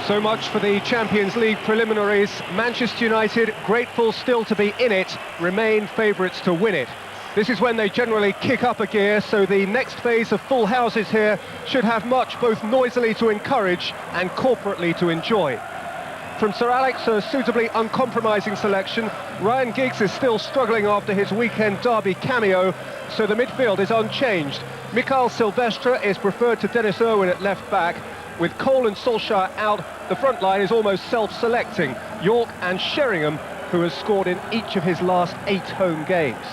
So much for the Champions League preliminaries. Manchester United, grateful still to be in it, remain favourites to win it. This is when they generally kick up a gear, so the next phase of full houses here should have much both noisily to encourage and corporately to enjoy. From Sir Alex, a suitably uncompromising selection. Ryan Giggs is still struggling after his weekend derby cameo, so the midfield is unchanged. Mikael Silvestre is preferred to Dennis Irwin at left back. With Cole and Solskjaer out, the front line is almost self-selecting. York and Sheringham, who has scored in each of his last 8 home games.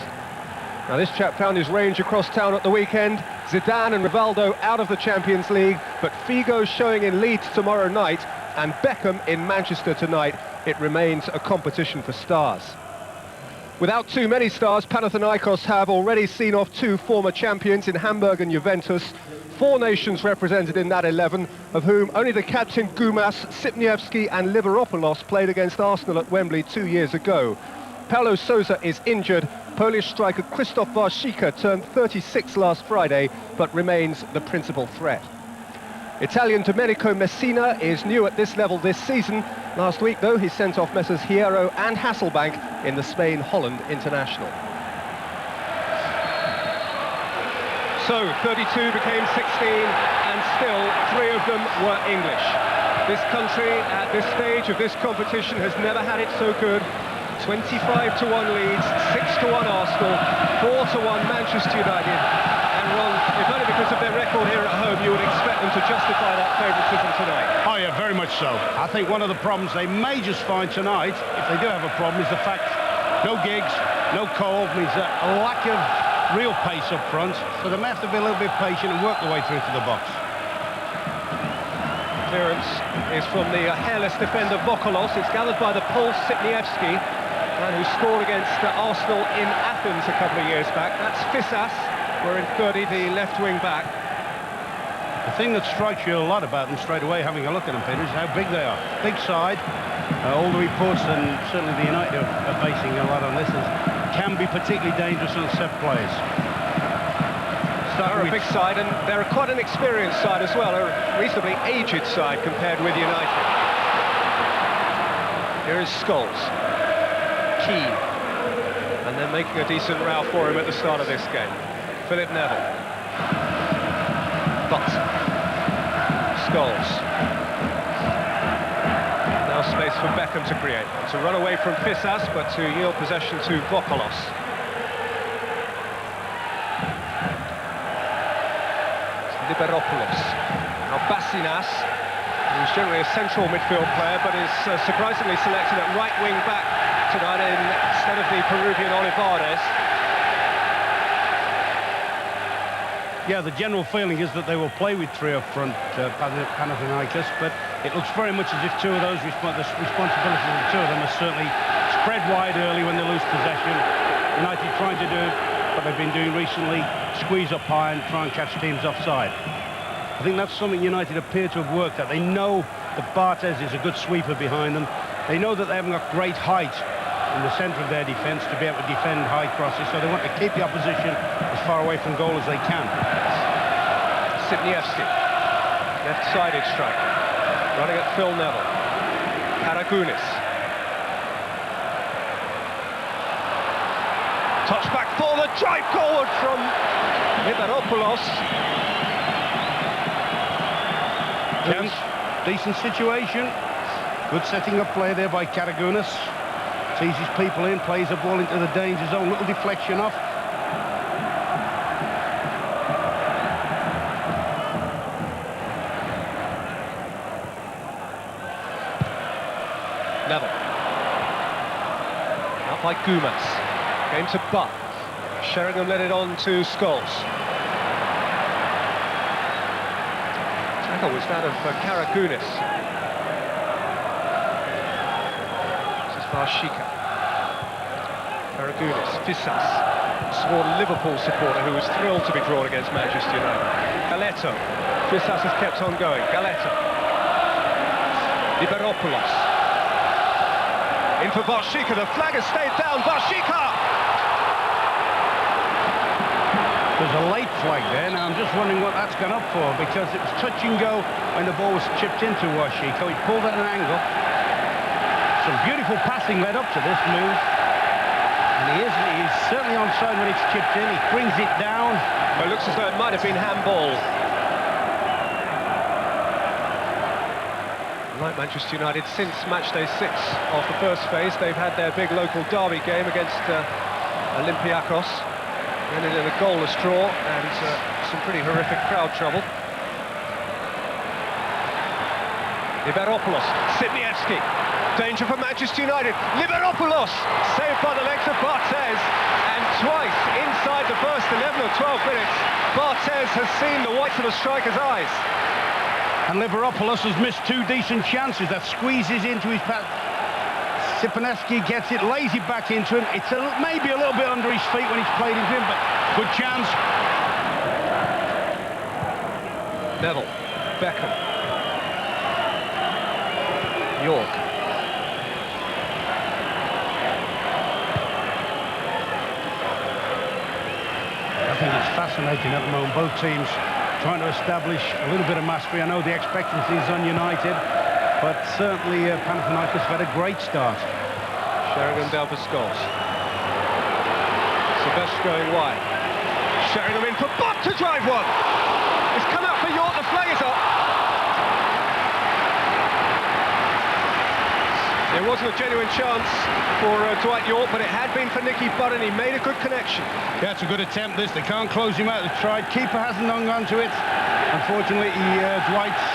Now this chap found his range across town at the weekend. Zidane and Rivaldo out of the Champions League, but Figo showing in Leeds tomorrow night and Beckham in Manchester tonight. It remains a competition for stars. Without too many stars, Panathinaikos have already seen off 2 former champions in Hamburg and Juventus. 4 nations represented in that 11, of whom only the captain Gumas, Sipniewski and Liveropoulos played against Arsenal at Wembley 2 years ago. Paulo Sousa is injured. Polish striker Krzysztof Warsika turned 36 last Friday, but remains the principal threat. Italian Domenico Messina is new at this level this season. Last week, though, he sent off Messrs Hierro and Hasselbank in the Spain-Holland International. So, 32 became 16, and still 3 of them were English. This country, at this stage of this competition, has never had it so good. 25-1 Leeds, 6-1 Arsenal, 4-1 Manchester United. And Ron, if only because of their record here at home, you would expect them to justify that favouritism tonight. Oh yeah, very much so. I think one of the problems they may just find tonight, if they do have a problem, is the fact no Giggs, no Cole, means a lack of real pace up front, so they may have to be a little bit patient and work their way through to the box. Clearance is from the hairless defender Vokolos. It's gathered by the Pole Sipniewski, man who scored against Arsenal in Athens a couple of years back. That's Fissas, wearing 30, the left wing back. The thing that strikes you a lot about them straight away, having a look at them, Peter, is how big they are. Big side. All the reports, and certainly the United are basing a lot on this, can be particularly dangerous on set players. They're a big side, and they're quite an experienced side as well, a reasonably aged side compared with United. Here is Scholes. Keen. And they're making a decent row for him at the start of this game. Philip Neville. But Scholes. Now space for Beckham to create. To run away from Fissas, but to yield possession to Vokolos. Liveropoulos. Now Bassinas, who's generally a central midfield player, but is surprisingly selected at right wing back tonight instead of the Peruvian Olivares. Yeah, the general feeling is that they will play with 3 up front, Panathinaikos, but it looks very much as if 2 of those responsibilities of the 2 of them are certainly spread wide early when they lose possession. United trying to do what they've been doing recently, squeeze up high and try and catch teams offside. I think that's something United appear to have worked at. They know that Barthez is a good sweeper behind them. They know that they haven't got great height in the centre of their defence to be able to defend high crosses, so they want to keep the opposition as far away from goal as they can. Sipniewski, left-sided striker, running at Phil Neville. Karagounis. Touch back forward, drive forward from Liveropoulos. Chance, decent situation. Good setting up play there by Karagounis. Teases people in, plays the ball into the danger zone, little deflection off. Neville. Out by Gumas. Game to Butt. Sheringham led it on to Scholes. Tackle was that of Karagounis. This is Warsika. Karagounis, Fissas, sworn Liverpool supporter who was thrilled to be drawn against Manchester United. Galetto. Fissas has kept on going. Galetto. Liveropoulos. In for Warsika, the flag has stayed down, Warsika! There's a late flag there. Now I'm just wondering what that's gone up for, because it was touch and go when the ball was chipped into Washiko. He pulled at an angle. Some beautiful passing led up to this move. And he's certainly onside when it's chipped in. He brings it down. Well, it looks as though it might have been handball. Like Manchester United, since match day 6 of the first phase, they've had their big local derby game against Olympiacos. Ended in a goalless draw and some pretty horrific crowd trouble. Liberopoulos, Sipniewski, danger for Manchester United. Liberopoulos, saved by the legs of Barthez, and twice inside the first 11 or 12 minutes, Barthez has seen the whites of the striker's eyes. And Liberopoulos has missed 2 decent chances. That squeezes into his path. Sipniewski gets it, lays it back into him. It's maybe a little bit under his feet when he's played into him, but good chance. Neville, Beckham, York. I think it's fascinating at the moment. Both teams trying to establish a little bit of mastery. I know the expectancy is on United, but certainly Panathinaikos have had a great start. Sheringham down for Scholes. Sebastian going wide. Sheringham in for Bott to drive one. It's come out for York, the flag is up. It wasn't a genuine chance for Dwight York, but it had been for Nicky Butt, and he made a good connection. Yeah, it's a good attempt, this. They can't close him out. They tried. Keeper hasn't hung on to it. Unfortunately, Dwight's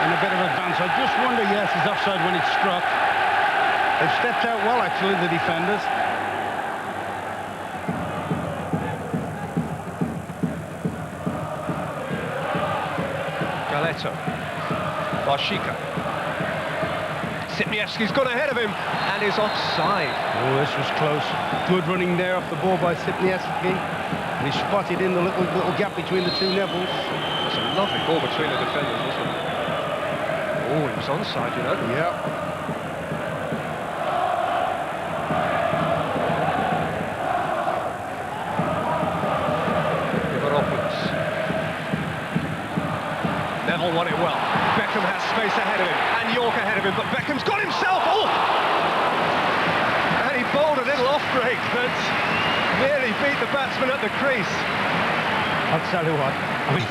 in a bit of advance. I just wonder, yes, he's offside when it's struck. They've stepped out well, actually, the defenders. Galetto. Barshika. Sipniewski's gone ahead of him and is offside. Oh, this was close. Good running there off the ball by Sipniewski. And he spotted in the little gap between the 2 Nevilles. It's a lovely ball between the defenders, wasn't it? Oh, he was onside, you know. Yeah. Liberopoulos. Neville won it well. Beckham has space ahead of him, and York ahead of him, but Beckham's got himself! Oh! And he bowled a little off-break that nearly beat the batsman at the crease. I'll tell you what, I mean,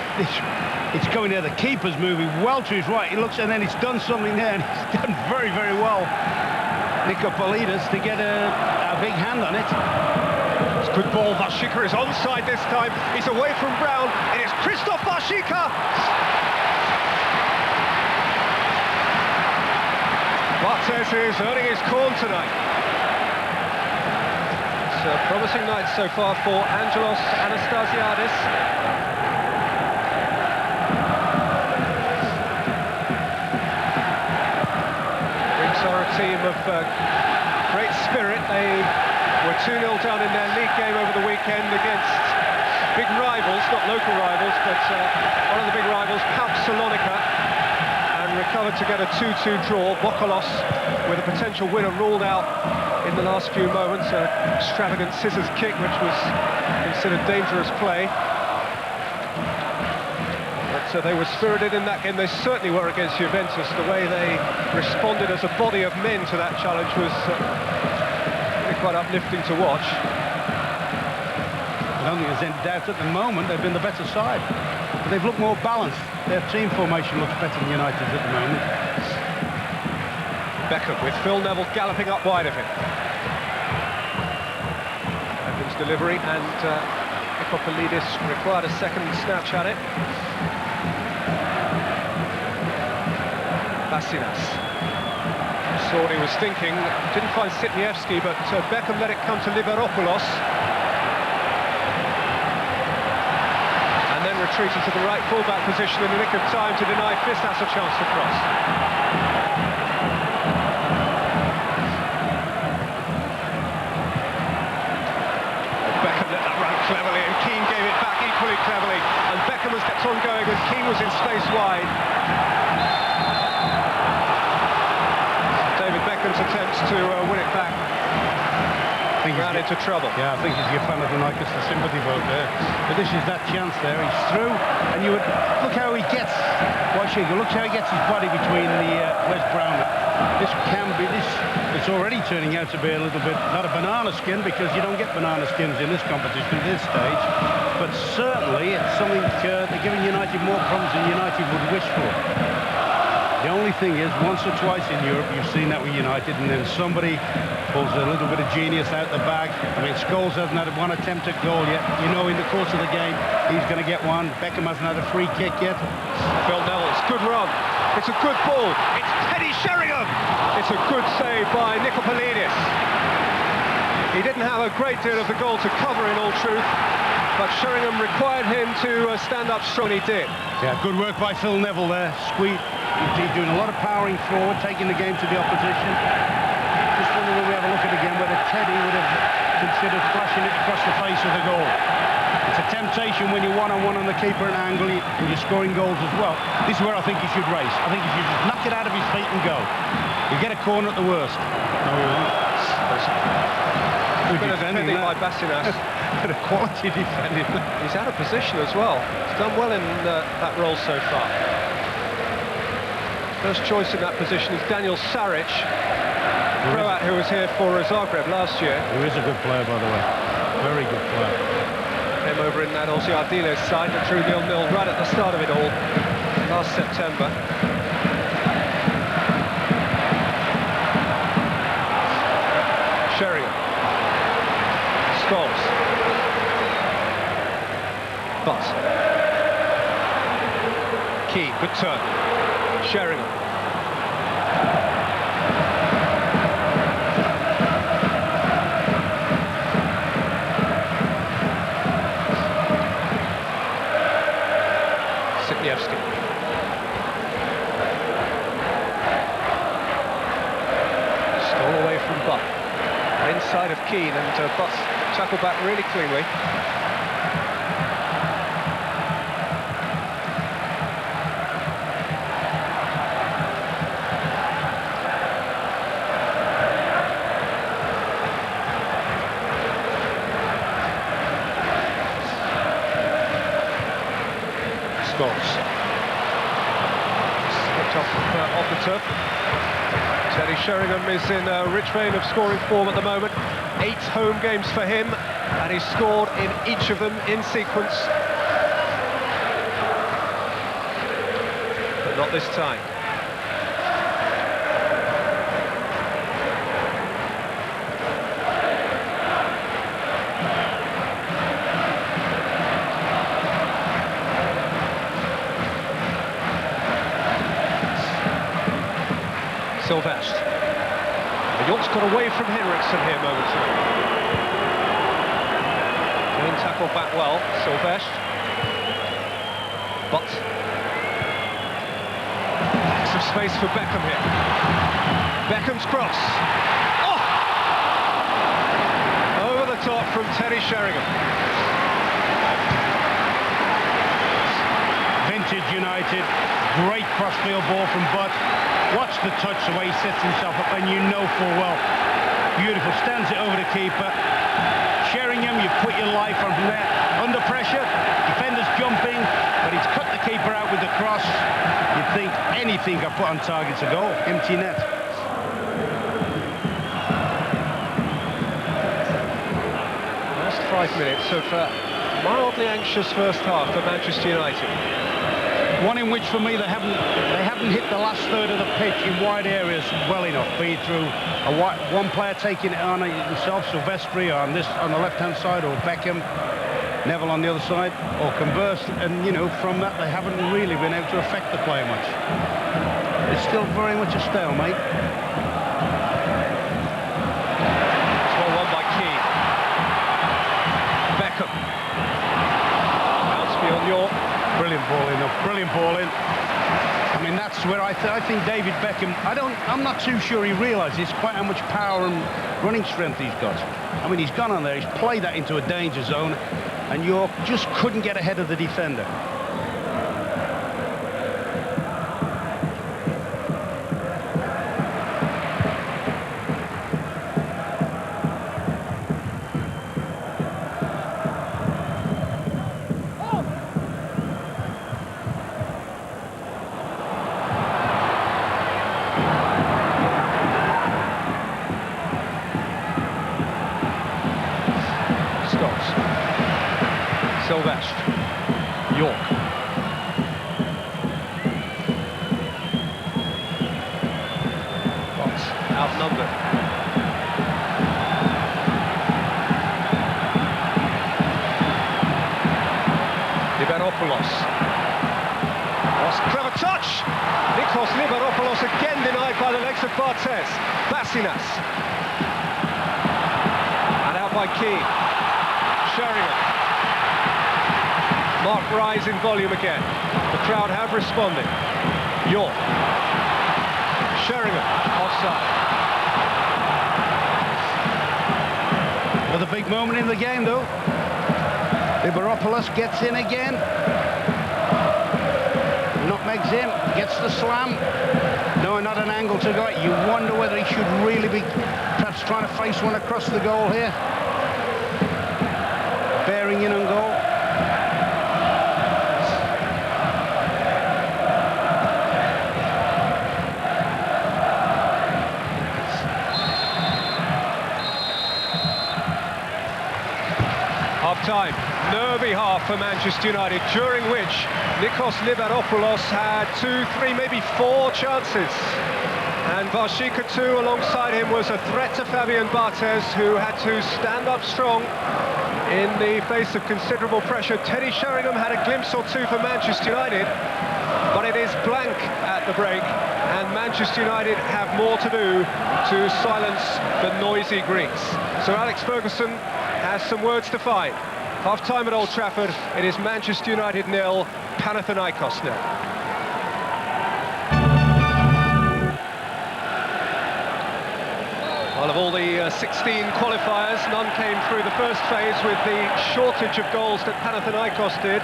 it's going there. The keeper's moving well to his right. He looks, and then he's done something there, and he's done very, very well. Nikopolidis to get a big hand on it. It's a good ball. Barshika is onside this time. He's away from Brown. It is Christoph Barshika. Barthez is earning his corn tonight. It's a promising night so far for Angelos Anastasiadis. Greeks are a team of great spirit. They were 2-0 down in their league game over the weekend against big rivals, not local rivals, but one of the big rivals, PAOK Salonika. Recovered to get a 2-2 draw. Bokolos with a potential winner ruled out in the last few moments. An extravagant scissors kick which was considered dangerous play. But they were spirited in that game. They certainly were against Juventus. The way they responded as a body of men to that challenge was really quite uplifting to watch. I don't think there's any doubt at the moment they've been the better side. But they've looked more balanced. Their team formation looks better than United's at the moment. Beckham with Phil Neville galloping up wide of him. Beckham's delivery, and Nikopolidis required a second snatch at it. Bassinas saw what he was thinking. Didn't find Sipniewski, but Beckham let it come to Liberopoulos. Retreated to the right full-back position in the nick of time to deny Fistas a chance to cross. Beckham let that run cleverly, and Keane gave it back equally cleverly, and Beckham has kept on going and Keane was in space wide. David Beckham's attempts to win it back think ran into trouble. Yeah, I think he's your Panathinaikos, the sympathy vote there. But this is that chance there. He's through, and you would look how he gets. Look how he gets his body between the West Brown. This can be this. It's already turning out to be a little bit not a banana skin, because you don't get banana skins in this competition at this stage. But certainly it's something they're giving United more problems than United would wish for. The only thing is, once or twice in Europe, you've seen that with United, and then somebody pulls a little bit of genius out the bag. I mean, Scholes hasn't had one attempt at goal yet. You know, in the course of the game, he's going to get one. Beckham hasn't had a free kick yet. Phil Neville's good run. It's a good ball. It's Teddy Sheringham. It's a good save by Nicopolidis. He didn't have a great deal of the goal to cover, in all truth, but Sheringham required him to stand up strong, and he did. Yeah, good work by Phil Neville there. Squeeze. He's doing a lot of powering forward, taking the game to the opposition. Just wondering when we have a look at it again whether Teddy would have considered flashing it across the face of the goal. It's a temptation when you're one-on-one on the keeper and angle, and you're scoring goals as well. This is where I think he should race. I think he should just knock it out of his feet and go. You get a corner at the worst. No, we won't. Good defending by Bassinas. Bit of quality defending. He's out of position as well. He's done well in that role so far. First choice in that position is Daniel Saric, Croat, who was here for Zagreb last year. Who is a good player, by the way. Very good player. Came over in that Osiardiles side that drew 0-0 right at the start of it all last September. Sheringham. Scholes. But Key, good turn. Sheringham. Sitniewski. Stole away from Butt. Inside of Keane, and Butt tackled back really cleanly. Scholes. Slipped off the turf. Teddy Sheringham is in a rich vein of scoring form at the moment. 8 home games for him, and he's scored in each of them in sequence. But not this time. Sylvestre. The York's got away from Henriksen here momentarily. Doing tackle back well, Sylvestre. But some space for Beckham here. Beckham's cross. Oh! Over the top from Teddy Sheringham. Vintage United. Great crossfield ball from Butt. Watch the touch, the way he sets himself up, and you know full well. Beautiful, stands it over the keeper. Sheringham, you put your life on from there. Under pressure, defenders jumping, but he's cut the keeper out with the cross. You'd think anything I put on target's a goal. Empty net. Last 5 minutes of mildly anxious first half for Manchester United. One in which, for me, they haven't hit the last third of the pitch in wide areas well enough, be it through one player taking it on himself, Sylvestre on the left-hand side, or Beckham, Neville on the other side, or converse, and you know, from that they haven't really been able to affect the play much. It's still very much a stalemate. It's well won by Keane. Beckham. Bounce beyond York. Brilliant ball in, brilliant ball in. I mean, that's where I think David Beckham, I'm not too sure he realises quite how much power and running strength he's got. I mean, he's gone on there, he's played that into a danger zone, and York just couldn't get ahead of the defender. Scholes. Sylvestre. York. Box outnumbered. Liberopoulos. Clever touch! Nikos Liberopoulos again denied by the legs of Barthez. Bassinas. And out by Keane. Sheringham. Marked rise in volume again. The crowd have responded. York. Sheringham. Offside. Another big moment in the game, though. Liberopoulos gets in again. Nutmegs in, gets the slam. No, not an angle to go. You wonder whether he should really be perhaps trying to face one across the goal here. Bearing in on goal. Half-time, nervy half for Manchester United, during which Nikos Liberopoulos had 2, 3, maybe 4 chances. And Varshika too, alongside him, was a threat to Fabian Barthez, who had to stand up strong in the face of considerable pressure. Teddy Sheringham had a glimpse or two for Manchester United, but it is blank at the break, and Manchester United have more to do to silence the noisy Greeks. So Alex Ferguson has some words to find. Half-time at Old Trafford, it is Manchester United 0, Panathinaikos 0. Well, of all the 16 qualifiers, none came through the first phase with the shortage of goals that Panathinaikos did.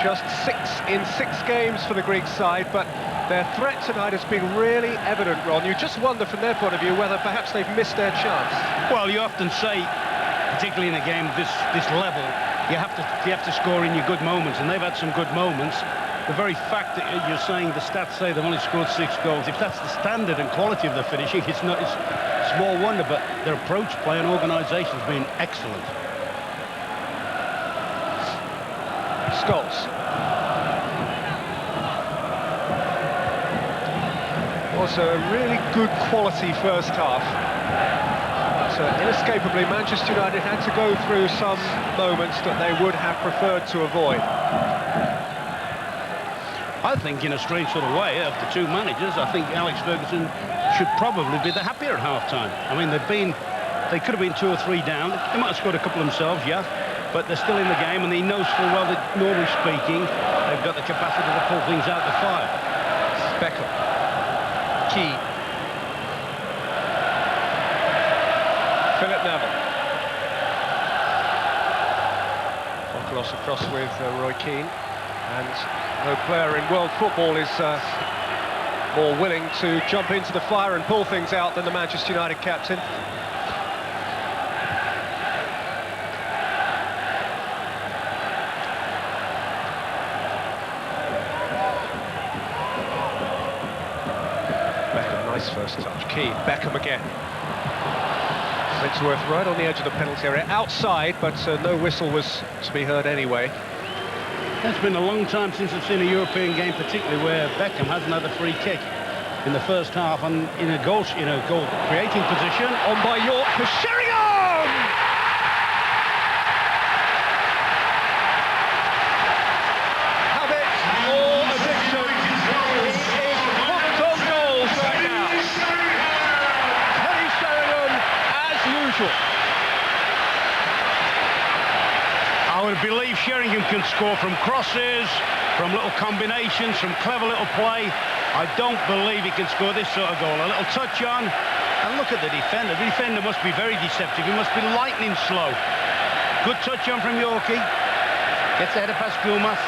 Just 6 in 6 games for the Greek side, but their threat tonight has been really evident, Ron. You just wonder from their point of view whether perhaps they've missed their chance. Well, you often say, particularly in a game this level, you have to score in your good moments, and they've had some good moments. The very fact that you're saying, the stats say they've only scored 6 goals, if that's the standard and quality of the finishing, it's small wonder, but their approach, play and organisation has been excellent. Scholes. Was a really good quality first half. But inescapably, Manchester United had to go through some moments that they would have preferred to avoid. I think, in a strange sort of way, of the two managers, I think Alex Ferguson should probably be the happier at half-time. I mean, they could have been 2 or 3 down. They might have scored a couple themselves, yeah, but they're still in the game, and he knows full well that, normally speaking, they've got the capacity to pull things out the fire. Beckham. Key. Philip Neville. Cross across with Roy Keane, and no player in world football is more willing to jump into the fire and pull things out than the Manchester United captain. Beckham, nice first touch. Keane, Beckham again. Rinsworth right on the edge of the penalty area, outside, but no whistle was to be heard anyway. It's been a long time since I've seen a European game, particularly where Beckham hasn't had a free kick in the first half, and in a goal creating position. On by York for Sheringham! Have it or addiction. He is hooked on goals right now. Teddy Sheringham, as usual. I would believe Sheringham can score from crosses, from little combinations, from clever little play. I don't believe he can score this sort of goal. A little touch on, and look at the defender. The defender must be very deceptive. He must be lightning slow. Good touch on from Yorkie. Gets ahead of Pascumas.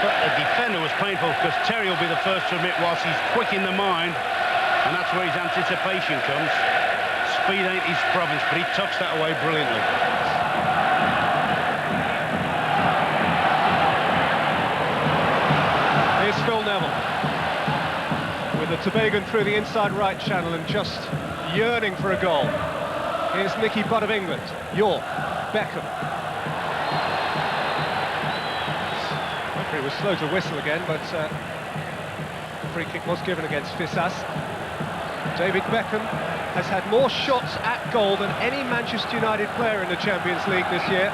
But the defender was painful, because Terry will be the first to admit, whilst he's quick in the mind, and that's where his anticipation comes. Speed ain't his province, but he tucks that away brilliantly. with the Tobagan through the inside right channel and just yearning for a goal. Here's Nicky Butt of England. York, Beckham. Referee was slow to whistle again, but the free kick was given against Fisas. David Beckham has had more shots at goal than any Manchester United player in the Champions League this year.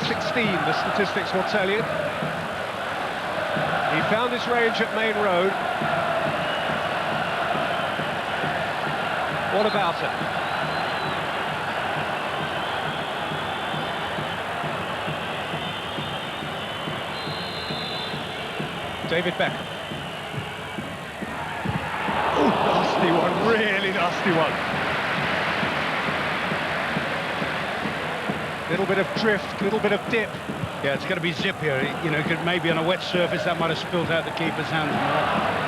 16, the statistics will tell you. He found his range at Main Road. What about it? David Beckham. Oh, nasty one, really nasty one. Little bit of drift, little bit of dip. Yeah, it's going to be zip here. You know, maybe on a wet surface that might have spilt out the keeper's hands more.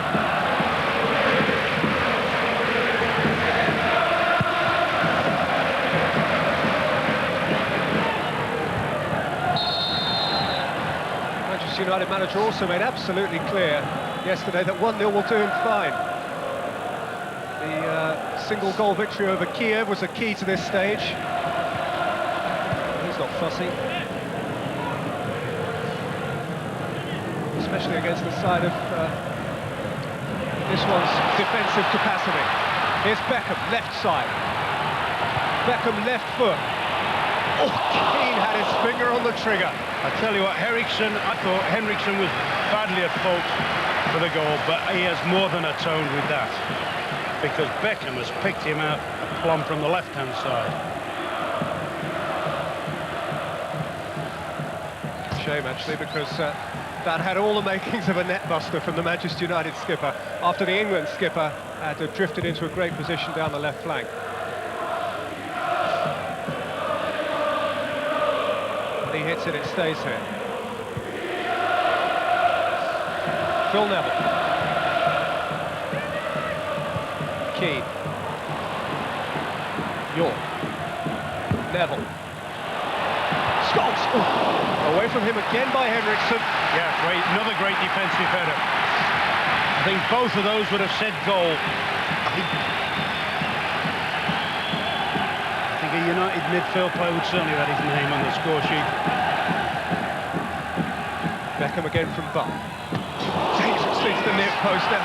United manager also made absolutely clear yesterday that 1-0 will do him fine. The single goal victory over Kiev was a key to this stage. He's not fussy, especially against the side of this one's defensive capacity. Here's Beckham, left side. Beckham, left foot. Oh, Keane had his finger on the trigger. I tell you what, I thought Henriksen was badly at fault for the goal, but he has more than atoned with that, because Beckham has picked him out plumb from the left-hand side. Shame, actually, because that had all the makings of a net buster from the Manchester United skipper, after the England skipper had drifted into a great position down the left flank. He hits it, it stays here. Phil Neville. Keane. York. Neville. Scholes! Oh. Away from him again by Henriksen. Yeah, another great defensive header. I think both of those would have said goal. A United midfield player would certainly have had his name on the score sheet. Beckham again from Butt. Dangerously to the near post now.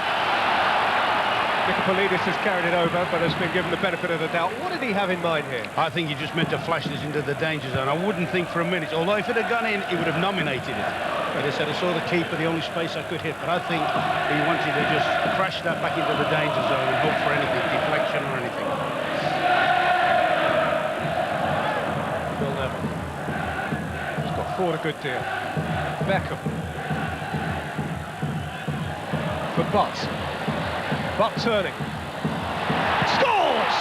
Nicopolidis has carried it over, but has been given the benefit of the doubt. What did he have in mind here? I think he just meant to flash this into the danger zone. I wouldn't think for a minute, although if it had gone in, he would have nominated it. But he said, I saw the keeper, the only space I could hit. But I think he wanted to just crash that back into the danger zone and hope for anything, deflection or anything. Forward a good deal. Beckham. For Butt. Butt turning. Scholes!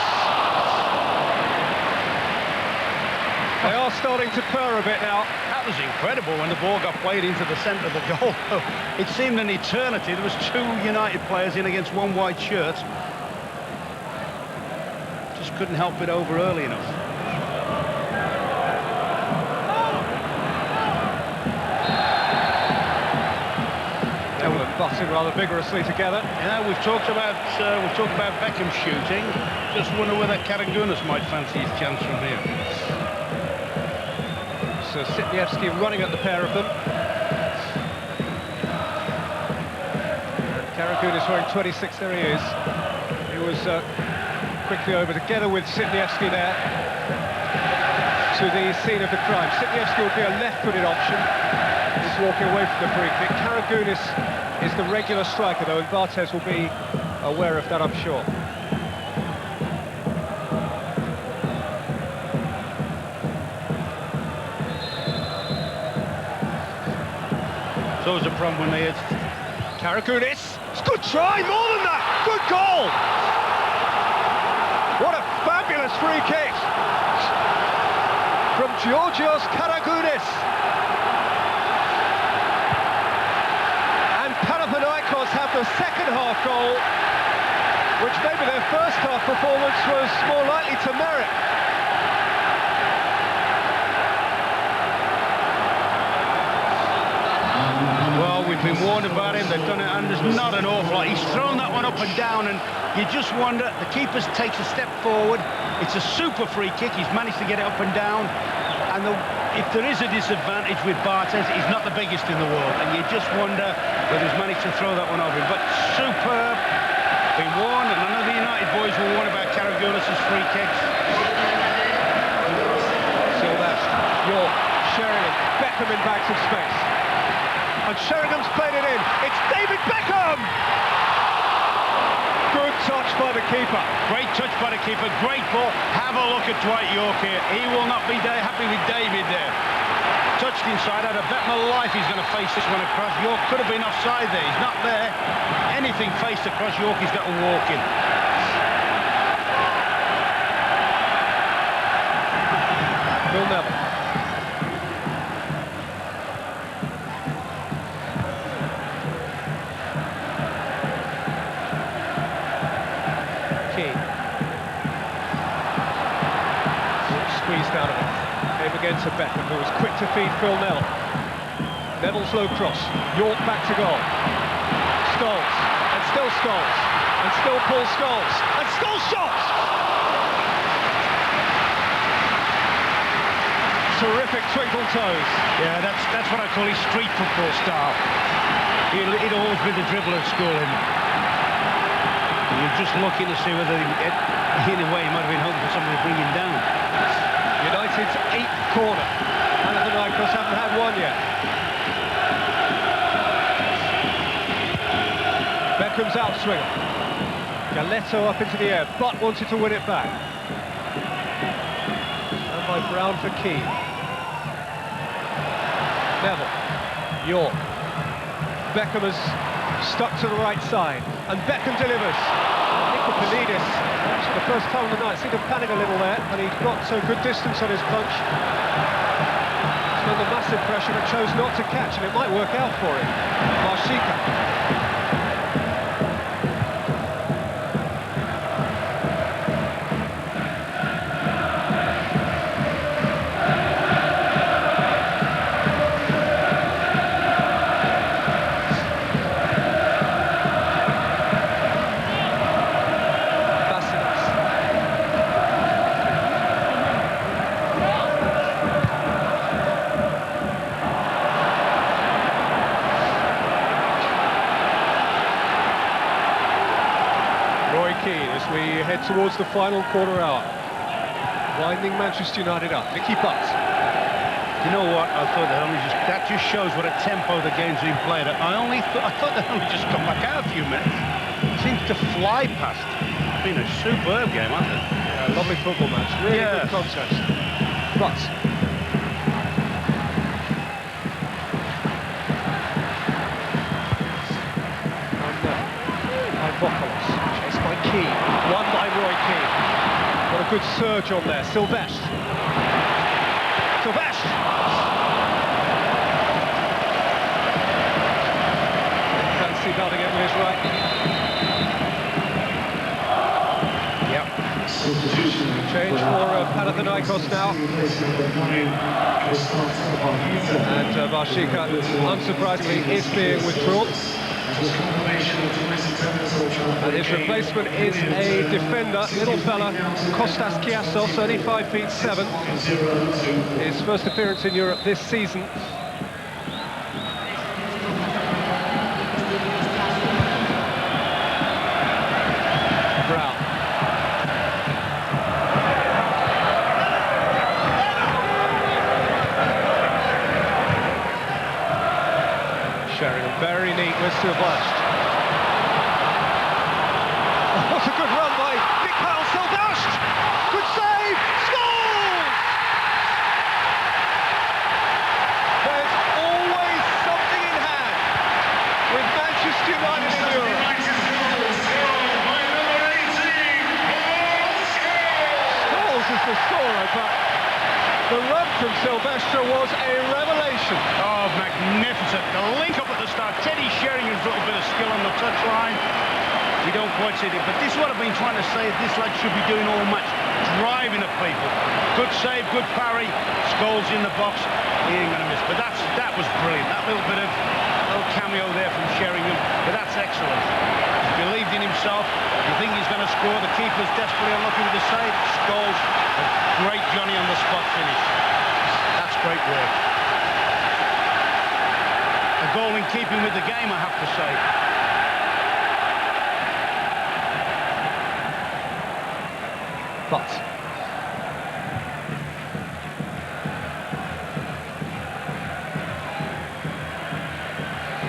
They are starting to purr a bit now. That was incredible when the ball got played into the centre of the goal. It seemed an eternity. There was two United players in against one white shirt. Just couldn't help it over early enough. Butting rather vigorously together. Yeah, we've talked about Beckham shooting. Just wonder whether Karagunis might fancy his chance from here. So Sitniewski running at the pair of them. Karagunis wearing 26. There he is. He was quickly over together with Sitniewski there to the scene of the crime. Sitniewski would be a left-footed option. He's walking away from the free kick. Karagunis is the regular striker, though, and Barthez will be aware of that, I'm sure. So was a problem when they hit. Karagunis, it's a good try, more than that, good goal! What a fabulous free kick from Georgios Karagunis. Panathinaikos have the second half goal, which maybe their first half performance was more likely to merit. Well, We've been warned about him. They've done it, and there's not an awful lot. He's thrown that one up and down, and you just wonder. The keeper takes a step forward. It's a super free kick. He's managed to get it up and down. And if there is a disadvantage with Barthez, he's not the biggest in the world, and you just wonder whether he's managed to throw that one over him. But superb. Been warned, and I know the United boys were warned about Karagoulis' free kicks. Silvestre, York, Sheringham, Beckham in bags of space. And Sheringham's played it in. It's David Beckham! Good touch by the keeper. Great touch by the keeper, great ball. Have a look at Dwight York here. He will not be happy with David there. Touched inside. I'd have bet my life he's going to face this one across. York could have been offside there. He's not there. Anything faced across York, he's got to walk in. Phil Neville. Keane. Squeezed out of it. Came again to Beckham, who was quick to feed Phil Neville. Neville's low cross. York back to goal. Scholes. And still Scholes. And still Paul Scholes. And Scholes shot! Terrific twinkle toes. Yeah, that's what I call his street football style. He'd always be the dribbler at school. You're just looking to see whether, in a way, he might have been hoping for somebody to bring him down. United's 8th corner. Panathinaikos haven't had one yet. Beckham's outswinger. Galetto up into the air. Butt wanted to win it back. And by Brown for Keane. Neville. York. Beckham has stuck to the right side. And Beckham delivers. Panidis, for the first time of the night, seemed to panic a little there, and he got so good distance on his punch. He's under massive pressure, but chose not to catch, and it might work out for him. Marshika. As we head towards the final quarter hour, winding Manchester United up. Nicky Butt. You know what? I thought that just shows what a tempo the game's been played at. I thought they'd only just come back out a few minutes. Seems to fly past. It's been a superb game, hasn't it? Yeah, lovely football match. Really good contest. Butt. Chased by Keane, won by Roy Keane. What a good surge on there, Silvestre. Silvestre! Fancy batting it with his right. Yep. Change for Panathinaikos now. And Marshika, unsurprisingly, is being withdrawn. And his replacement is a defender, little fella, Kostas Kiassos, only 5'7". His first appearance in Europe this season. Brown. Sheringham, very neat with Silvestre. What a good run by Mikhail Silvestre! Good save! Scholes! There's always something in hand with Manchester United in Europe. Scholes is the scorer, but the run from Silvestre was a revelation. Oh, magnificent. The link up at the start. Teddy Sheringham's little bit of skill on the touchline. We don't quite see it, but this is what I've been trying to say. This lad should be doing all match, driving at people. Good save, good parry. Scholes in the box. He ain't going to miss. But that was brilliant. That little bit of cameo there from Sheringham, but that's excellent. He's believed in himself. You think he's going to score. The keeper's desperately unlucky with the save. Scholes, a great Johnny on the spot finish. That's great work. A goal in keeping with the game, I have to say. But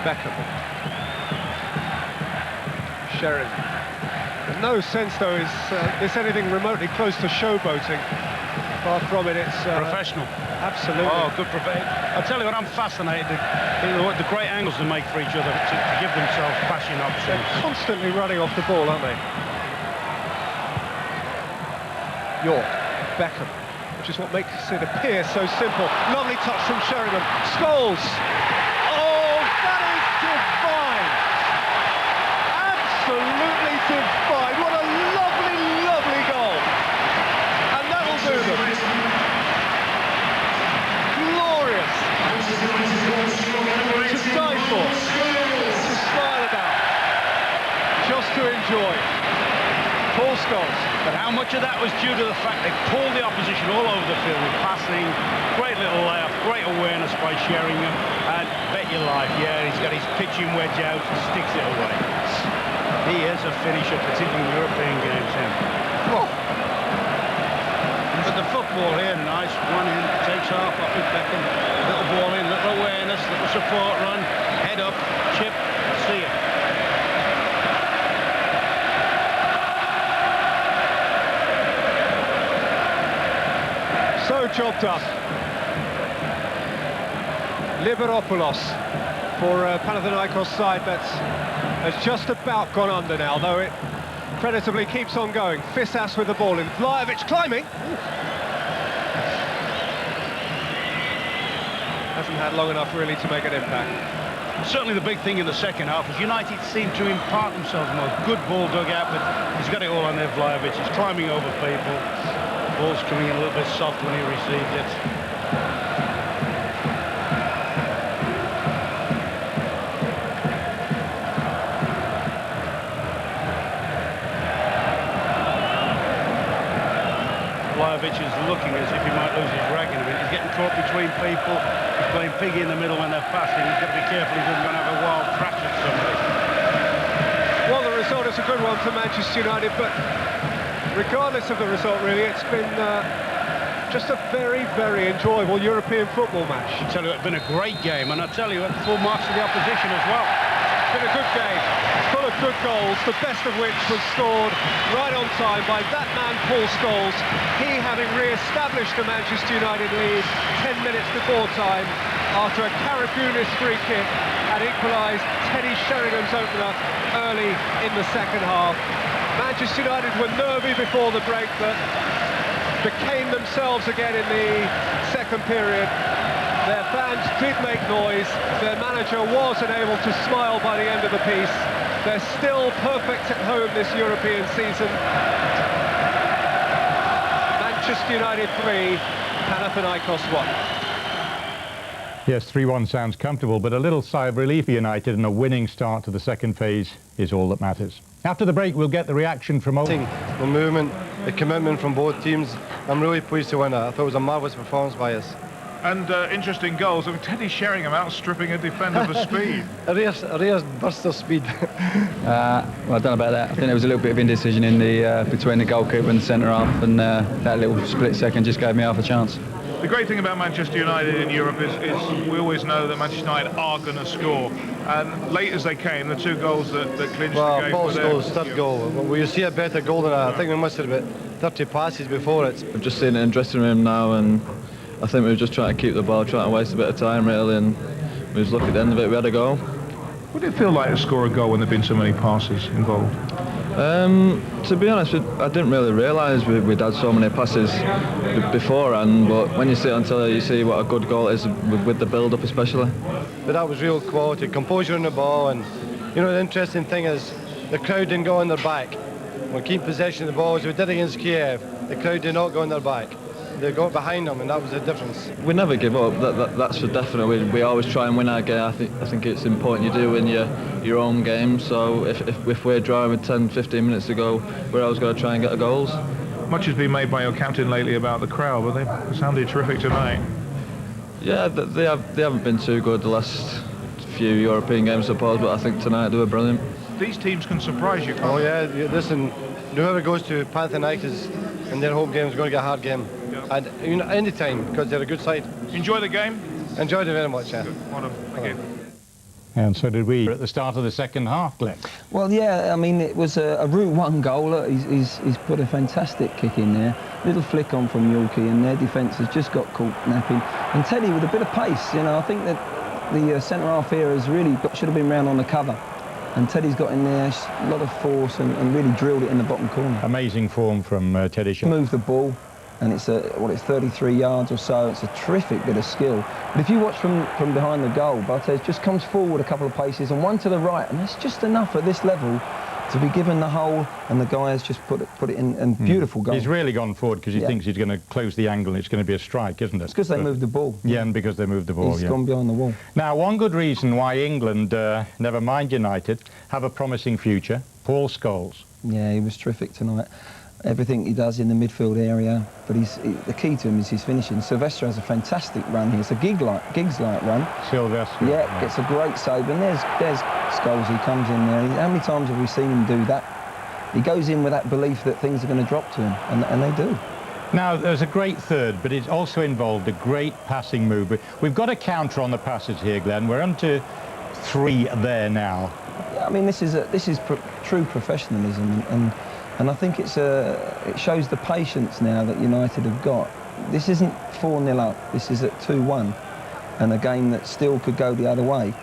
Beckham. Sheringham. In no sense, though, is this anything remotely close to showboating. Far from it, it's... professional. Absolutely. Oh, good professional. I'll tell you what, I'm fascinated. The great angles they make for each other to give themselves passing options. They're constantly running off the ball, aren't they? York, Beckham, which is what makes it appear so simple. Lovely touch from Sheringham. Scholes! Oh, that is divine! Absolutely divine! What a lovely, lovely goal! And that'll do them. Glorious! To die for, to smile about, just to enjoy. Paul Scholes. But how much of that was due to the fact they pulled the opposition all over the field with passing, great little layoff, great awareness by Sheringham, and bet your life, yeah, he's got his pitching wedge out and sticks it away. He is a finisher, particularly in European games, him. Oh. But the football here, nice, one in, takes half off it, Beckham, little ball in, little awareness, little support run, head up, chip, see it. So job done. Liberopoulos for Panathinaikos side has just about gone under now, though it creditably keeps on going. Fissas with the ball in. Vlahovic climbing. Hasn't had long enough really to make an impact. Certainly the big thing in the second half was United seemed to impart themselves more. Good ball dug out, but he's got it all on there, Vlahovic. He's climbing over people. Ball's coming in a little bit soft when he received it. Vlahovic is looking as if he might lose his rag in a minute. He's getting caught between people. He's playing piggy in the middle when they're passing. He's got to be careful he doesn't go and have a wild crash at somebody. Well, the result is a good one for Manchester United, but regardless of the result, really, it's been just a very, very enjoyable European football match. I tell you, it's been a great game, and I tell you, full marks to the opposition as well. It's been a good game, full of good goals, the best of which was scored right on time by that man, Paul Scholes. He having re-established the Manchester United lead 10 minutes before time after a Karagounis free kick had equalised Teddy Sheringham's opener early in the second half. Manchester United were nervy before the break, but became themselves again in the second period. Their fans did make noise. Their manager was unable to smile by the end of the piece. They're still perfect at home this European season. Manchester United 3, Panathinaikos 1. Yes, 3-1 sounds comfortable, but a little sigh of relief for United, and a winning start to the second phase is all that matters. After the break, we'll get the reaction from... The movement, the commitment from both teams. I'm really pleased to win it. I thought it was a marvellous performance by us. And interesting goals. I mean, Teddy Sheringham outstripping a defender for speed. A rare burst of speed. Well, I don't know about that. I think there was a little bit of indecision in the between the goalkeeper and the centre half, and that little split second just gave me half a chance. The great thing about Manchester United in Europe is we always know that Manchester United are going to score. And late as they came, the two goals that clinched the game Paul were there. Scholes' third goal. Will you see a better goal than that? I think we must have about 30 passes before it. We've just seen it in the dressing room now, and I think we were just trying to keep the ball, trying to waste a bit of time really, and we was lucky at the end of it we had a goal. What did it feel like to score a goal when there have been so many passes involved? To be honest, I didn't really realise we'd had so many passes beforehand, but when you see it on telly, you see what a good goal is with the build-up especially. But that was real quality, composure on the ball, and you know the interesting thing is the crowd didn't go on their back. We're keeping possession of the ball as we did against Kiev. The crowd did not go on their back. they got behind them, and that was the difference. We never give up. That's for definite. We always try and win our game. I think it's important you do win your own game. So if we're drawing with 10-15 minutes to go, we're always going to try and get the goals. Much has been made by your captain lately about the crowd, but they sounded terrific tonight. Yeah, they haven't been too good the last few European games, I suppose, but I think tonight they were brilliant. These teams can surprise you, can't Oh they? yeah, listen, whoever goes to Panathinaikos in their home game is going to get a hard game. Yeah. And you know, any time, because they're a good side. Enjoy the game. Enjoyed it very much, yeah. Well done. Thank you. And so did we at the start of the second half, Glenn. Well, yeah, I mean, it was a Route 1 goal. Look, he's put a fantastic kick in there. Little flick on from Yorkie, and their defence has just got caught napping. And Teddy with a bit of pace, you know, I think that the centre-half here has really should have been round on the cover. And Teddy's got in there, a lot of force, and really drilled it in the bottom corner. Amazing form from Teddy Scholes. Moved the ball, and it's it's 33 yards or so. It's a terrific bit of skill. But if you watch from behind the goal, Barthez just comes forward a couple of paces and one to the right, and that's just enough at this level to be given the hole, and the guy has just put it in, and beautiful goal. He's really gone forward because he thinks he's going to close the angle and it's going to be a strike, isn't it? It's because they moved the ball. Yeah, and because they moved the ball, He's gone behind the wall. Now, one good reason why England, never mind United, have a promising future, Paul Scholes. Yeah, he was terrific tonight. Everything he does in the midfield area, but the key to him is his finishing. Sylvester has a fantastic run here. It's a Giggs-like run. Sylvester. Yeah, gets a great save, and there's Scholes. He comes in there. How many times have we seen him do that? He goes in with that belief that things are going to drop to him, and they do. Now, there's a great third, but it's also involved a great passing move. We've got a counter on the passes here, Glenn. We're on to 3 there now. I mean, this is true professionalism, and I think it shows the patience now that United have got. This isn't 4-0 up. This is at 2-1, and a game that still could go the other way.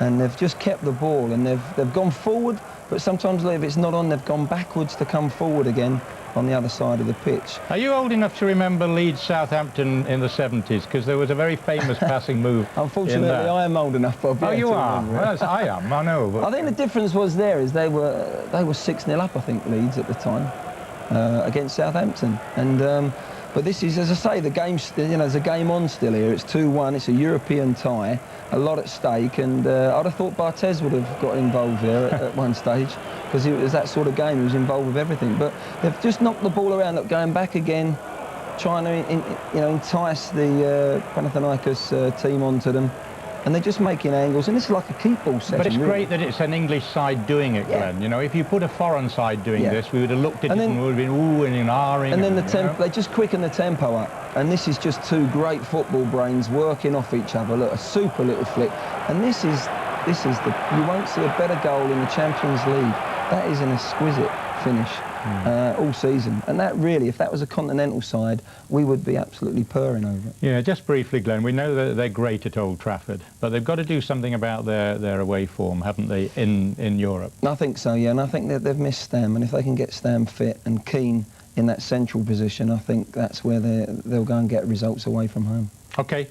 And they've just kept the ball, and they've gone forward, but sometimes if it's not on, they've gone backwards to come forward again on the other side of the pitch. Are you old enough to remember Leeds Southampton in the 70s? Because there was a very famous passing move. Unfortunately, I am old enough, Bob. Oh, you are? Well, I am, I know. But I think the difference was they were 6-0 up, I think, Leeds at the time, against Southampton. And but this is, as I say, the game's there's a game on still here. It's 2-1. It's a European tie, a lot at stake, and I'd have thought Barthez would have got involved there at one stage, because it was that sort of game. He was involved with everything. But they've just knocked the ball around, going back again, trying to entice the Panathinaikos team onto them. And they're just making angles, and this is like a keep ball session. But it's really great that it's an English side doing it, Glenn. You know, if you put a foreign side doing this, we would have looked at it and would have been oohing and ahhing. And then they just quicken the tempo up. And this is just two great football brains working off each other. Look, a super little flick. And this is you won't see a better goal in the Champions League. That is an exquisite finish all season. And that really, if that was a continental side, we would be absolutely purring over it. Yeah, just briefly, Glenn, we know that they're great at Old Trafford, but they've got to do something about their away form, haven't they, in Europe? I think so, yeah, and I think that they've missed Stam, and if they can get Stam fit and Keane in that central position, I think that's where they'll go and get results away from home. OK.